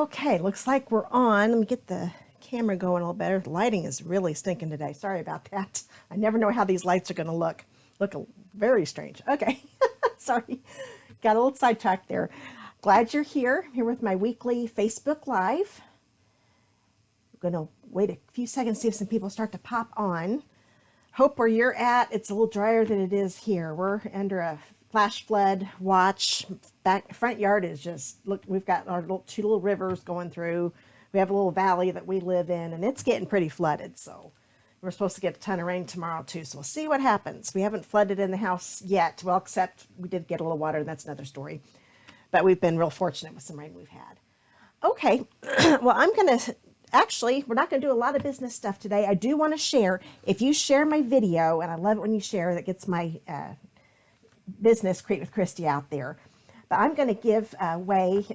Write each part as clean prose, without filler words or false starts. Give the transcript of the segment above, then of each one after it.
Okay, looks like we're on. Let me get the camera going a little better. The lighting is really stinking today. Sorry about that. I never know how these lights are going to look. Very strange. Okay, sorry. Got a little sidetracked there. Glad you're here. I'm here with my weekly Facebook Live. I'm going to wait a few seconds, see if some people start to pop on. Hope where you're at, it's a little drier than it is here. We're under a flash flood watch. Front yard is just, look, we've got our two little rivers going through. We have a little valley that we live in, and it's getting pretty flooded. So we're supposed to get a ton of rain tomorrow too. So we'll see what happens. We haven't flooded in the house yet. Well, except we did get a little water, and that's another story. But we've been real fortunate with some rain we've had. Okay, well, we're not going to do a lot of business stuff today. I do want to share, if you share my video, and I love it when you share, that gets my business Create with Christy out there. But I'm going to give away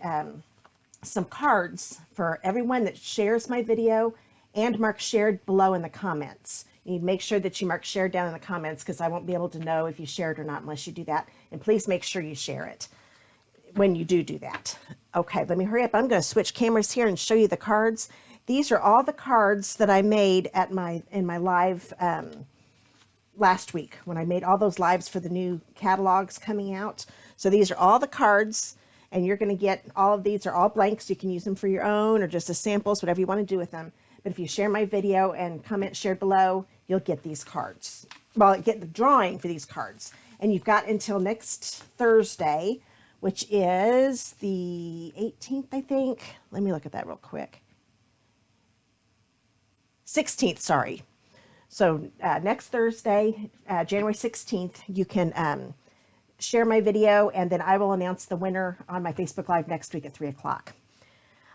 some cards for everyone that shares my video and mark shared below in the comments. You need to make sure that you mark shared down in the comments because I won't be able to know if you shared or not unless you do that. And please make sure you share it when you do that. Okay, let me hurry up. I'm going to switch cameras here and show you the cards. These are all the cards that I made in my live last week when I made all those lives for the new catalogs coming out. So these are all the cards, and you're going to get all of these are all blanks. You can use them for your own or just as samples, whatever you want to do with them. But if you share my video and comment shared below, you'll get these cards. Well, get the drawing for these cards. And you've got until next Thursday, which is the 18th, I think. Let me look at that real quick. 16th, sorry. So next Thursday, January 16th, you can share my video, and then I will announce the winner on my Facebook Live next week at 3 o'clock.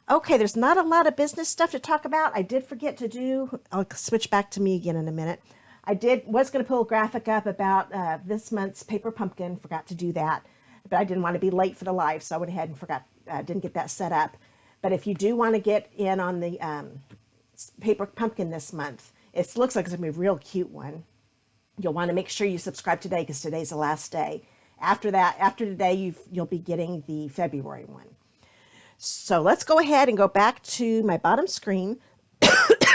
Okay, there's not a lot of business stuff to talk about. I did forget to do, I'll switch back to me again in a minute. Was going to pull a graphic up about this month's paper pumpkin, forgot to do that. But I didn't want to be late for the live, so I went ahead and didn't get that set up. But if you do want to get in on the paper pumpkin this month, it looks like it's going to be a real cute one. You'll want to make sure you subscribe today because today's the last day. After today, you'll be getting the February one. So let's go ahead and go back to my bottom screen.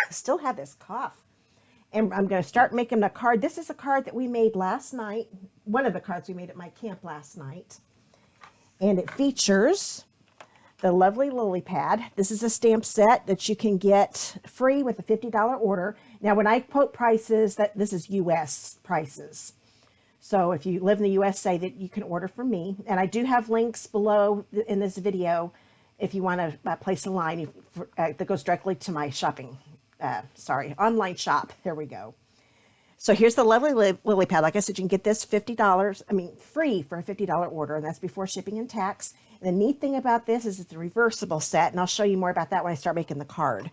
Still have this cough. And I'm going to start making a card. This is a card that we made last night. One of the cards we made at my camp last night. And it features the lovely lily pad. This is a stamp set that you can get free with a $50 order. Now, when I quote prices, this is U.S. prices. So if you live in the USA, that you can order from me. And I do have links below in this video if you want to place a line that goes directly to my online shop. There we go. So here's the lovely lily pad. Like I said, you can get this free for a $50 order, and that's before shipping and tax. And the neat thing about this is it's a reversible set, and I'll show you more about that when I start making the card.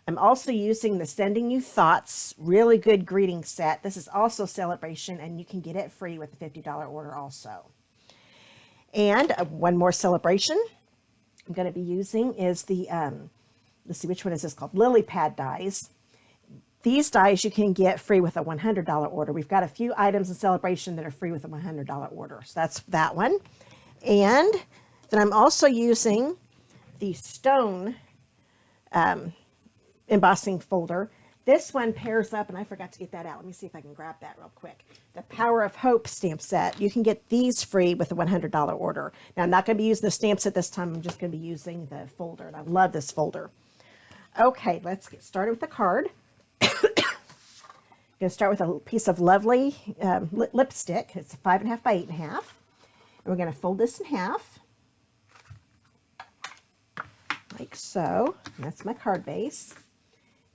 I'm also using the Sending You Thoughts, really good greeting set. This is also Sale-A-Bration, and you can get it free with a $50 order also. And one more Sale-A-Bration I'm going to be using is the, let's see, which one is this called? Lily pad dies. These dies you can get free with a $100 order. We've got a few items in Sale-A-Bration that are free with a $100 order. So that's that one. And then I'm also using the stone embossing folder. This one pairs up, and I forgot to get that out. Let me see if I can grab that real quick. The Power of Hope stamp set. You can get these free with a $100 order. Now, I'm not going to be using the stamp set this time. I'm just going to be using the folder, and I love this folder. Okay, let's get started with the card. I'm going to start with a piece of lovely lipstick. It's 5.5 by 8.5. And we're going to fold this in half, like so. And that's my card base.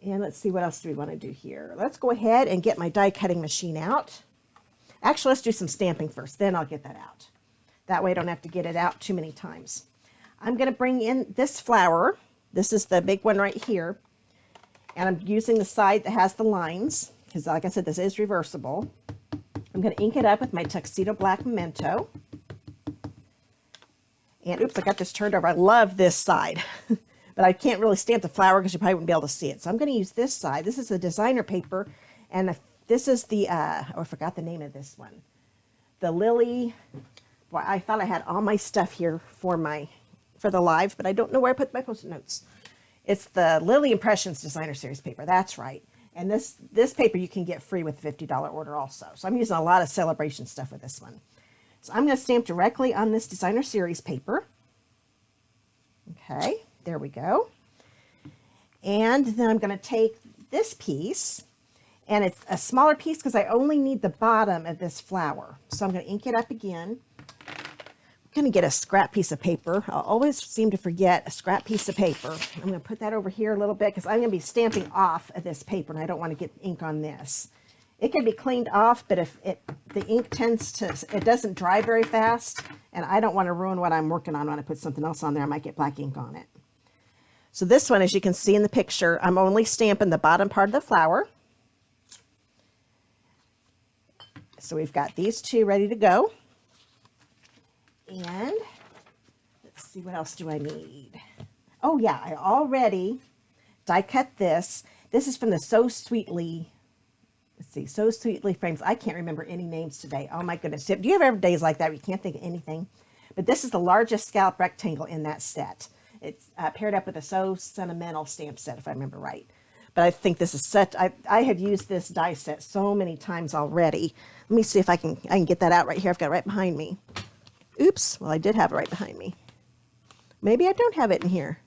And let's see, what else do we want to do here? Let's go ahead and get my die cutting machine out. Actually, let's do some stamping first, then I'll get that out. That way I don't have to get it out too many times. I'm going to bring in this flower. This is the big one right here. And I'm using the side that has the lines, because like I said, this is reversible. I'm going to ink it up with my Tuxedo Black Memento. And oops, I got this turned over. I love this side. But I can't really stamp the flower because you probably wouldn't be able to see it. So I'm going to use this side. This is a designer paper. And this is the, I forgot the name of this one. The Lily, boy, I thought I had all my stuff here for my for the live, but I don't know where I put my Post-it notes. It's the Lily Impressions Designer Series paper. That's right. And this paper you can get free with a $50 order also. So I'm using a lot of Sale-A-Bration stuff with this one. So I'm going to stamp directly on this Designer Series paper. Okay, there we go. And then I'm going to take this piece, and it's a smaller piece because I only need the bottom of this flower. So I'm going to ink it up again. I'm going to get a scrap piece of paper. I'll always seem to forget a scrap piece of paper. I'm going to put that over here a little bit because I'm going to be stamping off of this paper, and I don't want to get ink on this. It can be cleaned off, but if the ink it doesn't dry very fast, and I don't want to ruin what I'm working on when I put something else on there. I might get black ink on it. So this one, as you can see in the picture, I'm only stamping the bottom part of the flower. So we've got these two ready to go. And let's see, what else do I need? Oh yeah, I already die cut this. This is from the So Sweetly, let's see, So Sweetly frames. I can't remember any names today. Oh my goodness. Do you ever have days like that where you can't think of anything? But this is the largest scallop rectangle in that set. It's paired up with a So Sentimental stamp set, if I remember right. But I think this is such, I have used this die set so many times already. Let me see if I can get that out right here. I've got it right behind me. Oops, well, I did have it right behind me. Maybe I don't have it in here.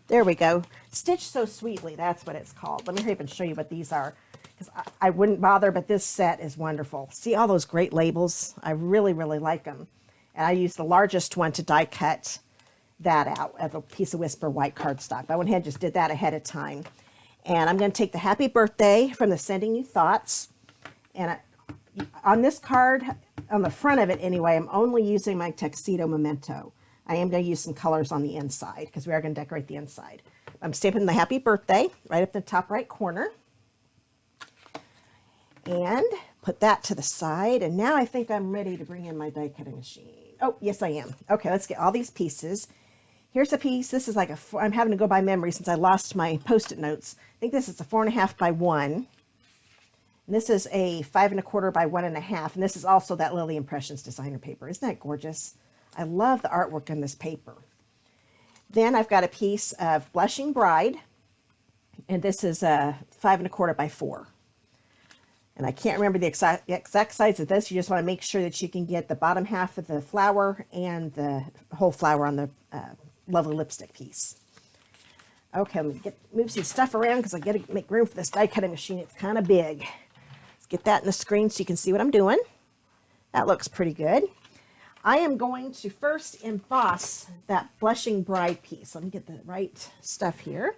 There we go. Stitch So Sweetly, that's what it's called. Let me hurry up and show you what these are, because I wouldn't bother, but this set is wonderful. See all those great labels? I really, really like them. And I used the largest one to die cut that out of a piece of Whisper white cardstock. I went ahead and just did that ahead of time. And I'm going to take the Happy Birthday from the Sending You Thoughts. And on this card, on the front of it anyway, I'm only using my Tuxedo Memento. I am going to use some colors on the inside because we are going to decorate the inside. I'm stamping the Happy Birthday right up the top right corner. And put that to the side. And now I think I'm ready to bring in my die cutting machine. Oh, yes, I am. Okay, let's get all these pieces. Here's a piece. This is like I'm having to go by memory since I lost my Post-it notes. I think this is a 4.5 by 1. And this is a 5 1/4 by 1.5. And this is also that Lily Impressions designer paper. Isn't that gorgeous? I love the artwork on this paper. Then I've got a piece of Blushing Bride. And this is a 5 1/4 by 4. And I can't remember the exact size of this. You just want to make sure that you can get the bottom half of the flower and the whole flower on the lovely lipstick piece. Okay, I'm going to move some stuff around because I got to make room for this die cutting machine. It's kind of big. Let's get that in the screen so you can see what I'm doing. That looks pretty good. I am going to first emboss that Blushing Bride piece. Let me get the right stuff here.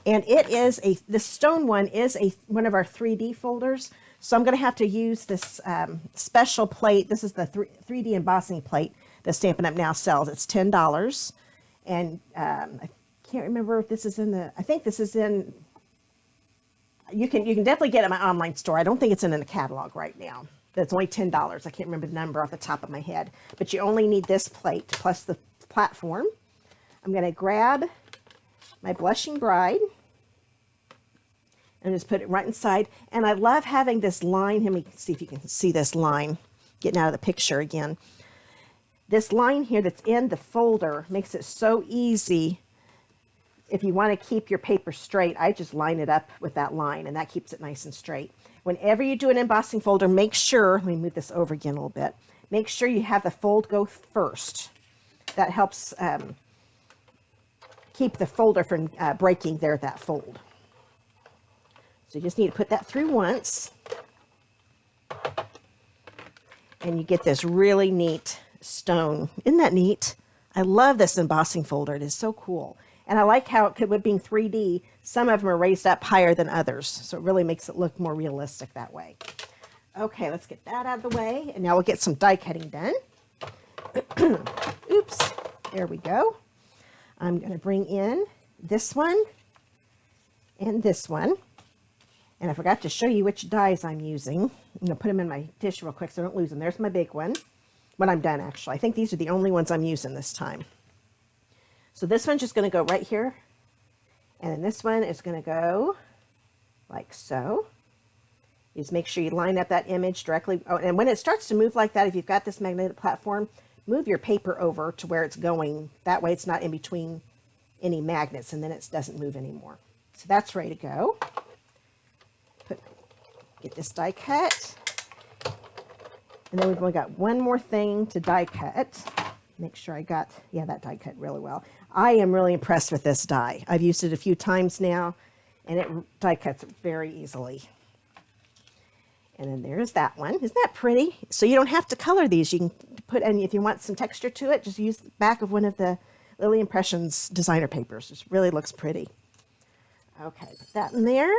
And it is this stone one is one of our 3D folders. So I'm going to have to use this special plate. This is the 3D embossing plate that Stampin' Up! Now sells. It's $10. And I can't remember if this is in I think this is in, you can definitely get it in my online store. I don't think it's in the catalog right now. That's only $10. I can't remember the number off the top of my head. But you only need this plate plus the platform. I'm going to grab my Blushing Bride and just put it right inside. And I love having this line. Let me see if you can see this line getting out of the picture again. This line here that's in the folder makes it so easy. If you want to keep your paper straight, I just line it up with that line, and that keeps it nice and straight. Whenever you do an embossing folder, make sure, let me move this over again a little bit, make sure you have the fold go first. That helps keep the folder from breaking there at that fold. So you just need to put that through once, and you get this really neat stone. Isn't that neat? I love this embossing folder. It is so cool. And I like how with being 3D, some of them are raised up higher than others. So it really makes it look more realistic that way. Okay, let's get that out of the way. And now we'll get some die cutting done. Oops, there we go. I'm going to bring in this one and this one. And I forgot to show you which dies I'm using. I'm going to put them in my dish real quick so I don't lose them. There's my big one. When I'm done, actually. I think these are the only ones I'm using this time. So this one's just going to go right here. And then this one is going to go like so. You just make sure you line up that image directly. Oh, and when it starts to move like that, if you've got this magnetic platform, move your paper over to where it's going. That way it's not in between any magnets, and then it doesn't move anymore. So that's ready to go. Get this die cut. And then we've only got one more thing to die cut. Make sure I got, yeah, that die cut really well. I am really impressed with this die. I've used it a few times now, and it die cuts very easily. And then there's that one. Isn't that pretty? So you don't have to color these. You can put, and if you want some texture to it, just use the back of one of the Lily Impressions designer papers. It really looks pretty. Okay, put that in there.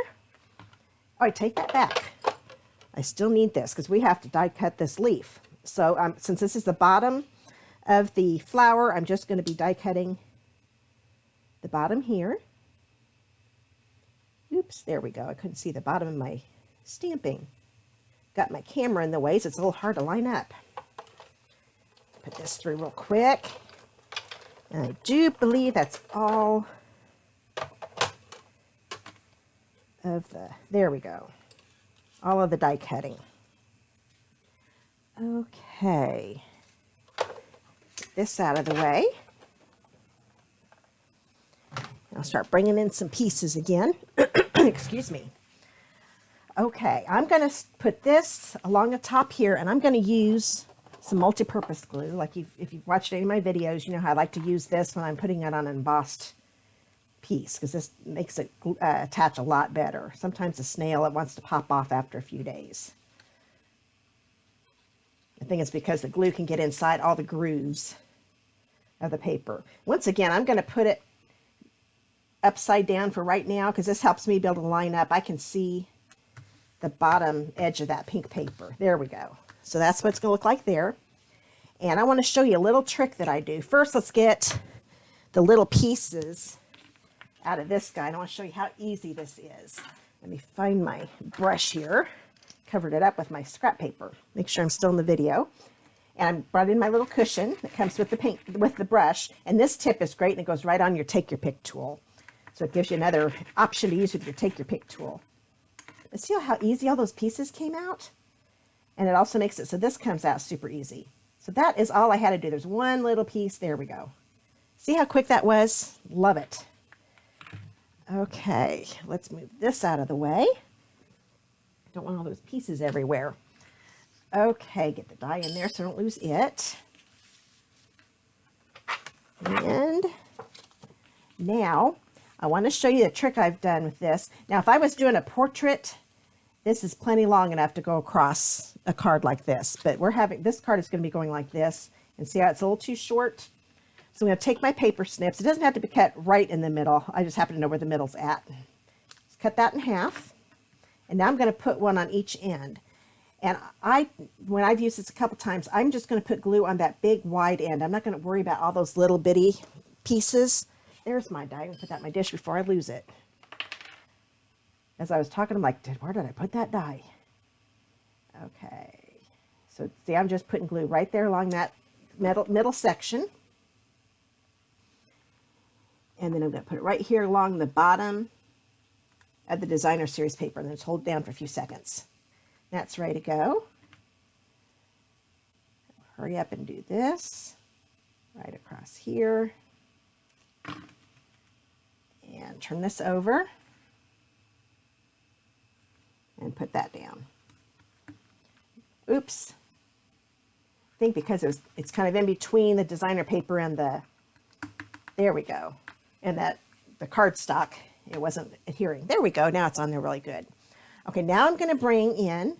Oh, I take that back. I still need this because we have to die cut this leaf. So since this is the bottom of the flower, I'm just going to be die cutting the bottom here. Oops, there we go. I couldn't see the bottom of my stamping. Got my camera in the way, so it's a little hard to line up. Put this through real quick. And I do believe that's all of the, there we go. All of the die cutting. Okay. Get this out of the way. I'll start bringing in some pieces again. Excuse me. Okay, I'm going to put this along the top here, and I'm going to use some multi-purpose glue. Like if you've watched any of my videos, you know how I like to use this when I'm putting it on an embossed piece, because this makes it attach a lot better. Sometimes a snail, it wants to pop off after a few days. I think it's because the glue can get inside all the grooves of the paper. Once again, I'm going to put it upside down for right now, because this helps me be able to line up. I can see the bottom edge of that pink paper. There we go. So that's what it's going to look like there. And I want to show you a little trick that I do. First, let's get the little pieces out of this guy. And I want to show you how easy this is. Let me find my brush here. Covered it up with my scrap paper. Make sure I'm still in the video. And I brought in my little cushion that comes with the paint, with the brush. And this tip is great, and it goes right on your Take Your Pick tool. So it gives you another option to use with your Take Your Pick tool. But see how easy all those pieces came out? And it also makes it so this comes out super easy. So that is all I had to do. There's one little piece. There we go. See how quick that was? Love it. Okay, let's move this out of the way. Don't want all those pieces everywhere. Okay, get the die in there so I don't lose it. And now I want to show you the trick I've done with this. Now, if I was doing a portrait, this is plenty long enough to go across a card like this. But we're having, this card is going to be going like this. And see how it's a little too short? So I'm going to take my paper snips. It doesn't have to be cut right in the middle. I just happen to know where the middle's at. Let's cut that in half. And now I'm going to put one on each end. And when I've used this a couple times, I'm just going to put glue on that big wide end. I'm not going to worry about all those little bitty pieces. There's my die. I'm going to put that in my dish before I lose it. As I was talking, I'm like, where did I put that die? Okay. So see, I'm just putting glue right there along that middle section. And then I'm going to put it right here along the bottom of the designer series paper, and then just hold it down for a few seconds. That's ready to go. Hurry up and do this right across here. And turn this over and put that down. Oops. I think because it's kind of in between the designer paper and the, there we go. And that the cardstock, it wasn't adhering. There we go. Now it's on there really good. Okay, now I'm going to bring in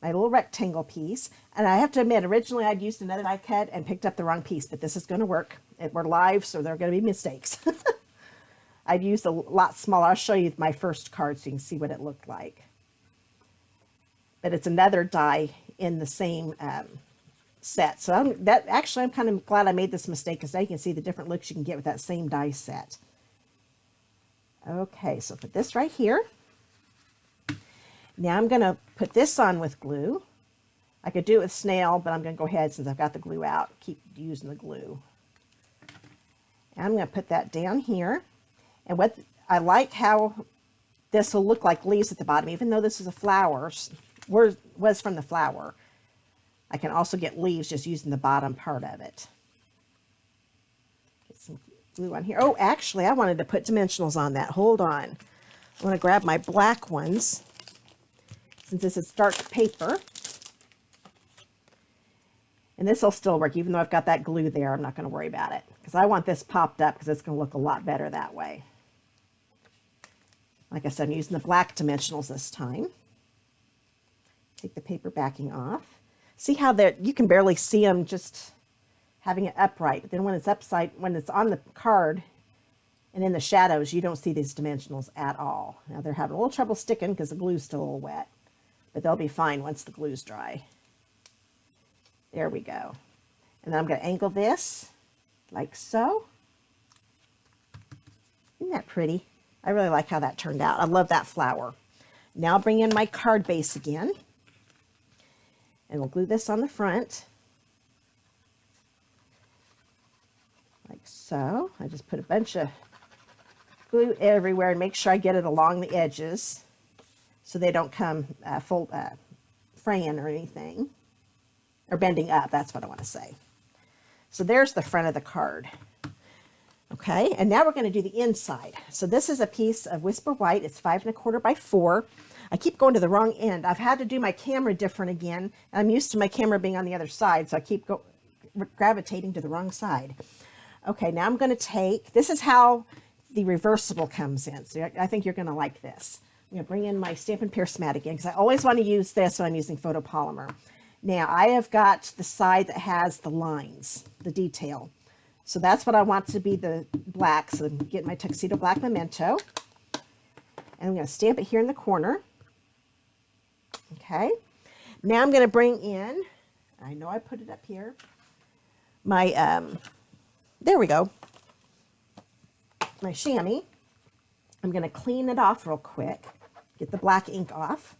my little rectangle piece. And I have to admit, originally I'd used another die cut and picked up the wrong piece, but this is going to work. We're live, so there are going to be mistakes. I'd used a lot smaller. I'll show you my first card so you can see what it looked like. But it's another die in the same set. So I'm kind of glad I made this mistake, because now you can see the different looks you can get with that same die set. Okay, so put this right here. Now I'm going to put this on with glue. I could do it with snail, but I'm going to go ahead since I've got the glue out. Keep using the glue. And I'm going to put that down here. And what I like how this will look like leaves at the bottom, even though this is a flower, was from the flower. I can also get leaves just using the bottom part of it. Get some glue on here. Oh, actually, I wanted to put dimensionals on that. Hold on. I want to grab my black ones, since this is dark paper. And this will still work, even though I've got that glue there. I'm not going to worry about it, because I want this popped up because it's going to look a lot better that way. Like I said, I'm using the black dimensionals this time. Take the paper backing off. See how you can barely see them just having it upright. But then when it's when it's on the card and in the shadows, you don't see these dimensionals at all. Now they're having a little trouble sticking because the glue's still a little wet, but they'll be fine once the glue's dry. There we go. And then I'm going to angle this like so. Isn't that pretty? I really like how that turned out. I love that flower. Now I'll bring in my card base again. And we'll glue this on the front. Like so. I just put a bunch of glue everywhere and make sure I get it along the edges so they don't come fraying or anything. Or bending up, that's what I want to say. So there's the front of the card. Okay, and now we're going to do the inside. So this is a piece of Whisper White. It's 5 1/4 by 4. I keep going to the wrong end. I've had to do my camera different again. I'm used to my camera being on the other side, so I keep gravitating to the wrong side. Okay, now I'm going to take, this is how the reversible comes in. So I think you're going to like this. I'm going to bring in my Stampin' Pierce mat again, because I always want to use this when I'm using photopolymer. Now I have got the side that has the lines, the detail. So that's what I want to be the black. So I'm getting my Tuxedo Black Memento. And I'm going to stamp it here in the corner. Okay. Now I'm going to bring in, I know I put it up here, my, there we go, my chamois. I'm going to clean it off real quick. Get the black ink off.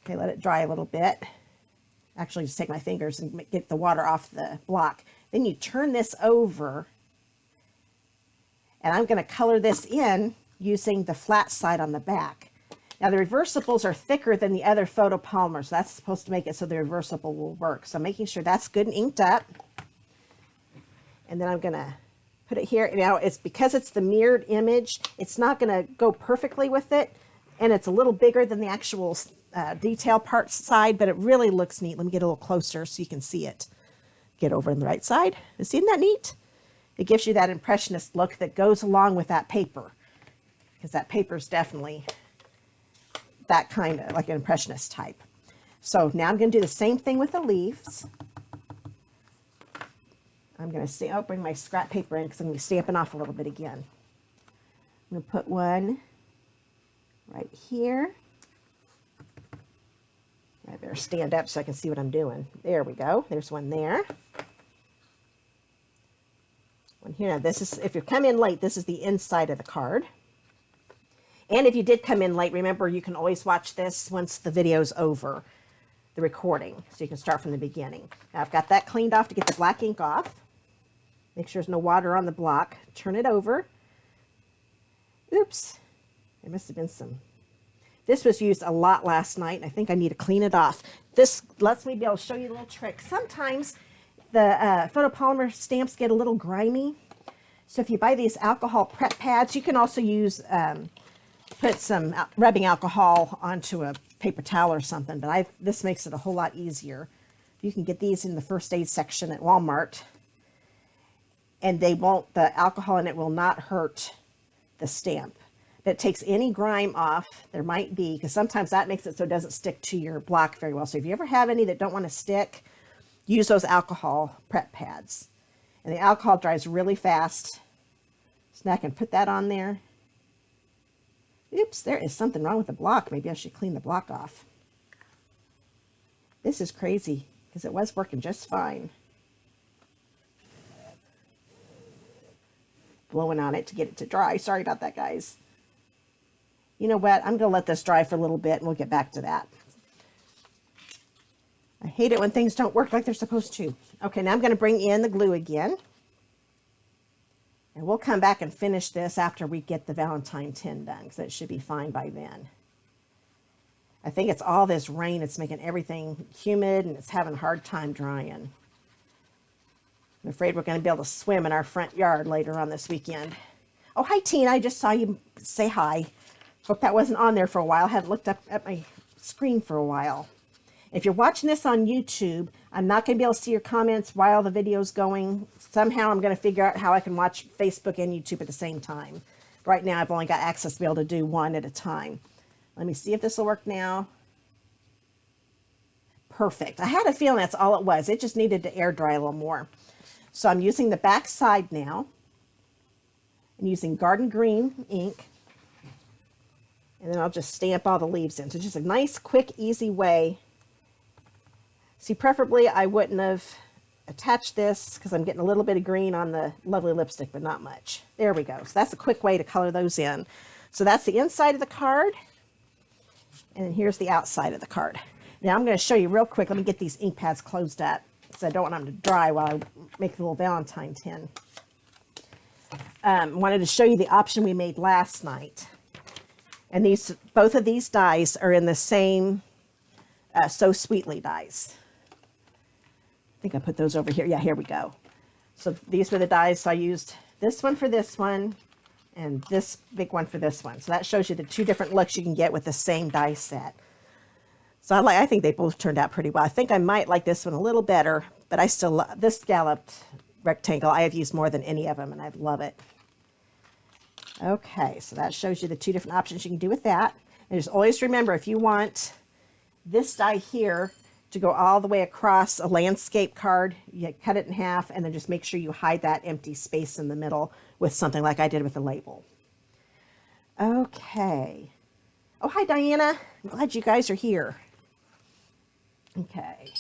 Okay, let it dry a little bit. Actually, just take my fingers and get the water off the block. Then you turn this over, and I'm going to color this in using the flat side on the back. Now, the reversibles are thicker than the other photopolymers. That's supposed to make it so the reversible will work. So making sure that's good and inked up. And then I'm going to put it here. Now, it's because it's the mirrored image, it's not going to go perfectly with it, and it's a little bigger than the actual detail part side, but it really looks neat. Let me get a little closer so you can see it. Get over on the right side. Isn't that neat? It gives you that impressionist look that goes along with that paper, because that paper is definitely that kind of like an impressionist type. So now I'm going to do the same thing with the leaves. I'm going to bring my scrap paper in because I'm going to be stamping off a little bit again. I'm going to put one right here. I better stand up so I can see what I'm doing. There we go. There's one there. One here. Now this is, if you come in late, this is the inside of the card. And if you did come in late, remember you can always watch this once the video's over, the recording. So you can start from the beginning. Now I've got that cleaned off to get the black ink off. Make sure there's no water on the block. Turn it over. Oops. There must have been some. This was used a lot last night. I think I need to clean it off. This lets me be able to show you a little trick. Sometimes the photopolymer stamps get a little grimy. So if you buy these alcohol prep pads, you can also use, put some rubbing alcohol onto a paper towel or something. But this makes it a whole lot easier. You can get these in the first aid section at Walmart. And they won't, the alcohol in it will not hurt the stamp. It takes any grime off. There might be, because sometimes that makes it so it doesn't stick to your block very well. So if you ever have any that don't want to stick, use those alcohol prep pads. And the alcohol dries really fast. So now I can put that on there. Oops, there is something wrong with the block. Maybe I should clean the block off. This is crazy, because it was working just fine. Blowing on it to get it to dry. Sorry about that, guys. You know what? I'm going to let this dry for a little bit and we'll get back to that. I hate it when things don't work like they're supposed to. Okay, now I'm going to bring in the glue again. And we'll come back and finish this after we get the Valentine tin done, because it should be fine by then. I think it's all this rain. It's making everything humid and it's having a hard time drying. I'm afraid we're going to be able to swim in our front yard later on this weekend. Oh, hi, Tina. I just saw you say hi. Hope that wasn't on there for a while. I hadn't looked up at my screen for a while. If you're watching this on YouTube, I'm not going to be able to see your comments while the video's going. Somehow I'm going to figure out how I can watch Facebook and YouTube at the same time. Right now, I've only got access to be able to do one at a time. Let me see if this will work now. Perfect. I had a feeling that's all it was. It just needed to air dry a little more. So I'm using the back side now. I'm using garden green ink. And then I'll just stamp all the leaves in. So just a nice, quick, easy way. See, preferably I wouldn't have attached this because I'm getting a little bit of green on the lovely lipstick, but not much. There we go. So that's a quick way to color those in. So that's the inside of the card. And then here's the outside of the card. Now I'm going to show you real quick. Let me get these ink pads closed up because I don't want them to dry while I make the little Valentine tin. Wanted to show you the option we made last night. And both of these dies are in the same So Sweetly dies. I think I put those over here. Yeah, here we go. So these were the dies. So I used this one for this one and this big one for this one. So that shows you the two different looks you can get with the same die set. So I think they both turned out pretty well. I think I might like this one a little better, but I still love this scalloped rectangle. I have used more than any of them and I love it. Okay, so that shows you the two different options you can do with that. And just always remember, if you want this die here to go all the way across a landscape card, you cut it in half and then just make sure you hide that empty space in the middle with something like I did with the label. Okay. Oh, hi, Diana. I'm glad you guys are here. Okay,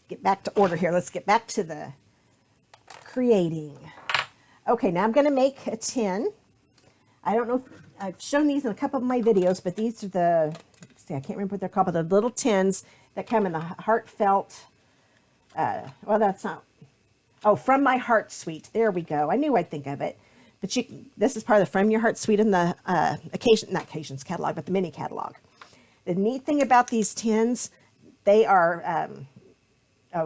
get back to order here. Let's get back to the creating. Okay, now I'm going to make a tin. I don't know if I've shown these in a couple of my videos, but these are the, let's see, I can't remember what they're called, but they're little tins that come in the heartfelt, well, that's not, oh, From My Heart Suite. There we go. I knew I'd think of it. But this is part of the From Your Heart Suite in the not Occasions catalog, but the mini catalog. The neat thing about these tins, they are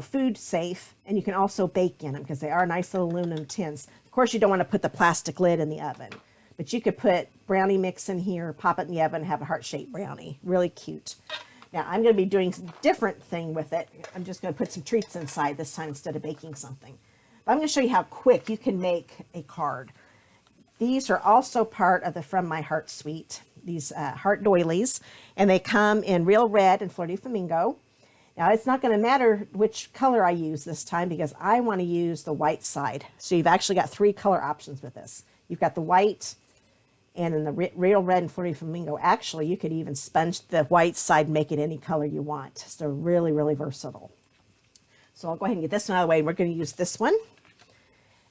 food safe, and you can also bake in them because they are nice little aluminum tins. Of course, you don't want to put the plastic lid in the oven, but you could put brownie mix in here, pop it in the oven, have a heart-shaped brownie. Really cute. Now, I'm going to be doing a different thing with it. I'm just going to put some treats inside this time instead of baking something. But I'm going to show you how quick you can make a card. These are also part of the From My Heart Suite, these heart doilies, and they come in Real Red and Flirty Flamingo. Now, it's not going to matter which color I use this time because I want to use the white side. So you've actually got three color options with this. You've got the white and then the Real Red and Flirty Flamingo. Actually, you could even sponge the white side and make it any color you want. So really, really versatile. So I'll go ahead and get this one out of the way. We're going to use this one.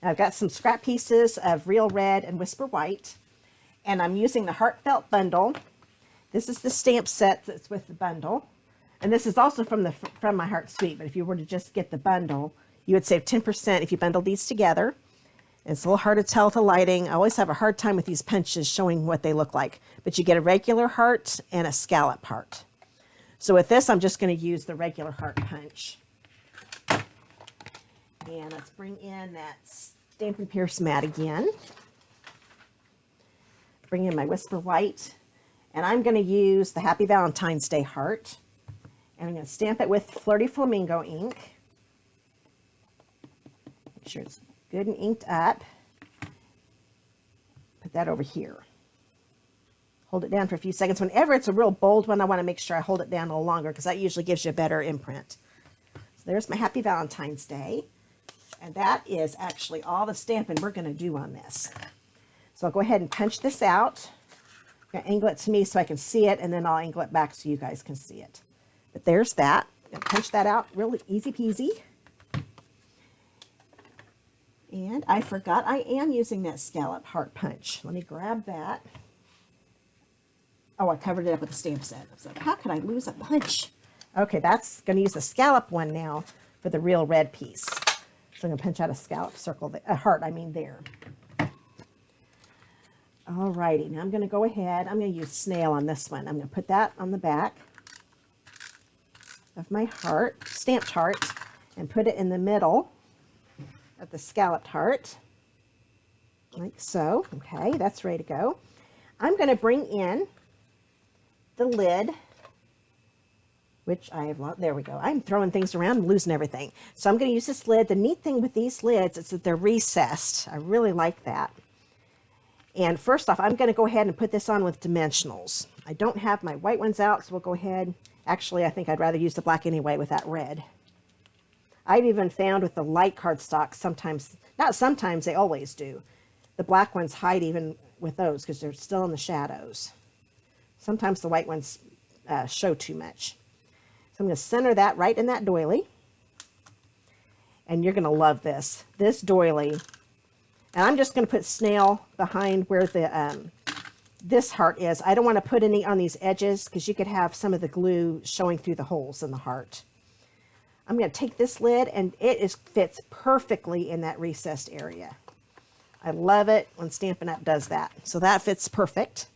I've got some scrap pieces of Real Red and Whisper White, and I'm using the Heartfelt bundle. This is the stamp set that's with the bundle, and this is also from the From My Heart Suite, but if you were to just get the bundle, you would save 10% if you bundle these together. And it's a little hard to tell with the lighting. I always have a hard time with these punches showing what they look like, but you get a regular heart and a scallop heart. So with this, I'm just going to use the regular heart punch. And let's bring in that Stampin' Pierce mat again. Bring in my Whisper White. And I'm going to use the Happy Valentine's Day heart. And I'm going to stamp it with Flirty Flamingo ink. Make sure it's good and inked up. Put that over here. Hold it down for a few seconds. Whenever it's a real bold one, I want to make sure I hold it down a little longer because that usually gives you a better imprint. So there's my Happy Valentine's Day. And that is actually all the stamping we're going to do on this. So I'll go ahead and punch this out. I'm going to angle it to me so I can see it, and then I'll angle it back so you guys can see it. But there's that. I'm going to punch that out really easy peasy. And I forgot I am using that scallop heart punch. Let me grab that. Oh, I covered it up with the stamp set. So how could I lose a punch? Okay, that's going to use the scallop one now for the Real Red piece. So I'm going to punch out a scallop circle, a heart, I mean there. Alrighty, now I'm going to go ahead. I'm going to use snail on this one. I'm going to put that on the back of my heart, stamped heart, and put it in the middle of the scalloped heart, like so. Okay, that's ready to go. I'm going to bring in the lid, which I have, there we go. I'm throwing things around and losing everything. So I'm going to use this lid. The neat thing with these lids is that they're recessed. I really like that. And first off, I'm going to go ahead and put this on with dimensionals. I don't have my white ones out, so we'll go ahead. Actually, I think I'd rather use the black anyway with that red. I've even found with the light cardstock, sometimes, not sometimes, they always do. The black ones hide even with those because they're still in the shadows. Sometimes the white ones show too much. So I'm going to center that right in that doily. And you're going to love this. This doily. And I'm just going to put snail behind where the this heart is. I don't want to put any on these edges because you could have some of the glue showing through the holes in the heart. I'm going to take this lid, and it fits perfectly in that recessed area. I love it when Stampin' Up! Does that. So that fits perfect.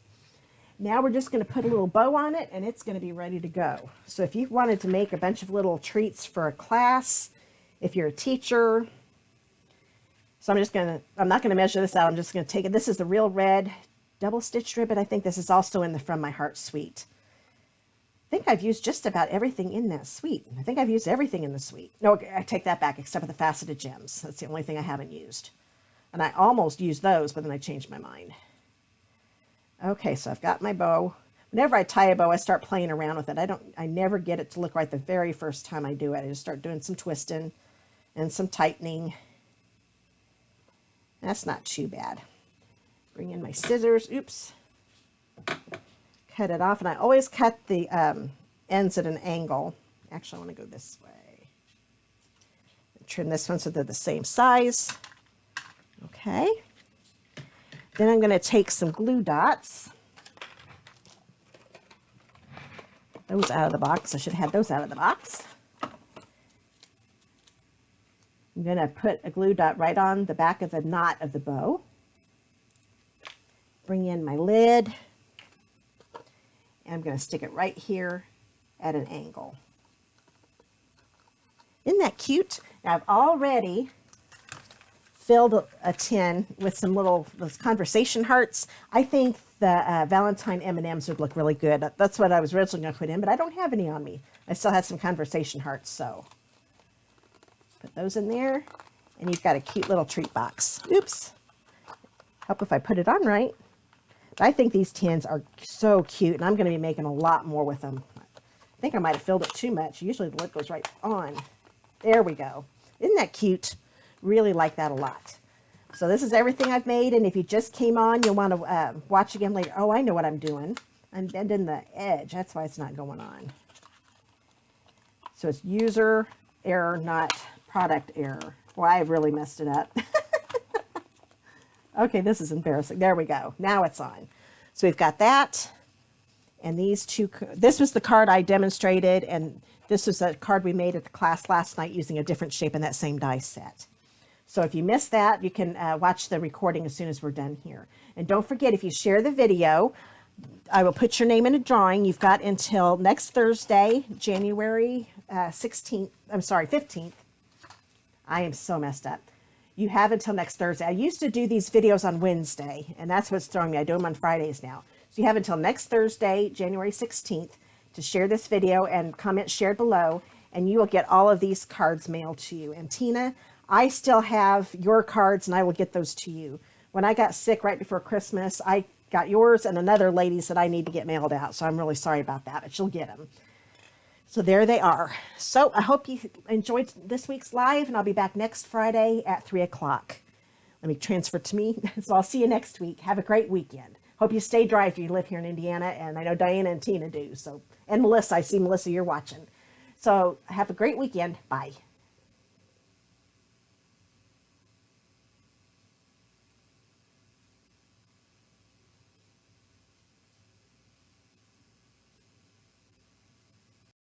Now we're just going to put a little bow on it, and it's going to be ready to go. So if you wanted to make a bunch of little treats for a class, if you're a teacher, so I'm not going to measure this out. I'm just going to take it. This is the real red double stitch ribbon. I think this is also in the From My Heart suite. I think I've used just about everything in that suite. I think I've used everything in the suite. No, I take that back, except for the faceted gems. That's the only thing I haven't used. And I almost used those, but then I changed my mind. Okay, so I've got my bow. Whenever I tie a bow, I start playing around with it. I never get it to look right the very first time I do it. I just start doing some twisting and some tightening. That's not too bad. Bring in my scissors. Oops. Cut it off. And I always cut the ends at an angle. Actually, I want to go this way. Trim this one so they're the same size. Okay. Then I'm going to take some glue dots. Those out of the box. I should have those out of the box. I'm going to put a glue dot right on the back of the knot of the bow. Bring in my lid. And I'm going to stick it right here at an angle. Isn't that cute? Now I've already filled a tin with some those conversation hearts. I think the Valentine M&Ms would look really good. That's what I was originally going to put in, but I don't have any on me. I still had some conversation hearts, so put those in there, and you've got a cute little treat box. Oops. Help if I put it on right. But I think these tins are so cute, and I'm going to be making a lot more with them. I think I might have filled it too much. Usually the lid goes right on. There we go. Isn't that cute? Really like that a lot. So this is everything I've made, and if you just came on, you'll want to watch again later. Oh, I know what I'm doing. I'm bending the edge. That's why it's not going on. So it's user error, not product error. Well, I've really messed it up. Okay, this is embarrassing. There we go. Now it's on. So we've got that, and these two. This was the card I demonstrated, and this was a card we made at the class last night using a different shape in that same die set. So if you missed that, you can watch the recording as soon as we're done here. And don't forget, if you share the video, I will put your name in a drawing. You've got until next Thursday, January 16th. I'm sorry, 15th. I am so messed up. You have until next Thursday. I used to do these videos on Wednesday, and that's what's throwing me. I do them on Fridays now. So you have until next Thursday, January 16th, to share this video and comment shared below, and you will get all of these cards mailed to you. And Tina, I still have your cards, and I will get those to you. When I got sick right before Christmas, I got yours and another lady's that I need to get mailed out, so I'm really sorry about that, but you'll get them. So there they are. So I hope you enjoyed this week's live, and I'll be back next Friday at 3 o'clock. Let me transfer to me. So I'll see you next week. Have a great weekend. Hope you stay dry if you live here in Indiana, and I know Diana and Tina do. So, and Melissa, I see Melissa, you're watching. So have a great weekend. Bye.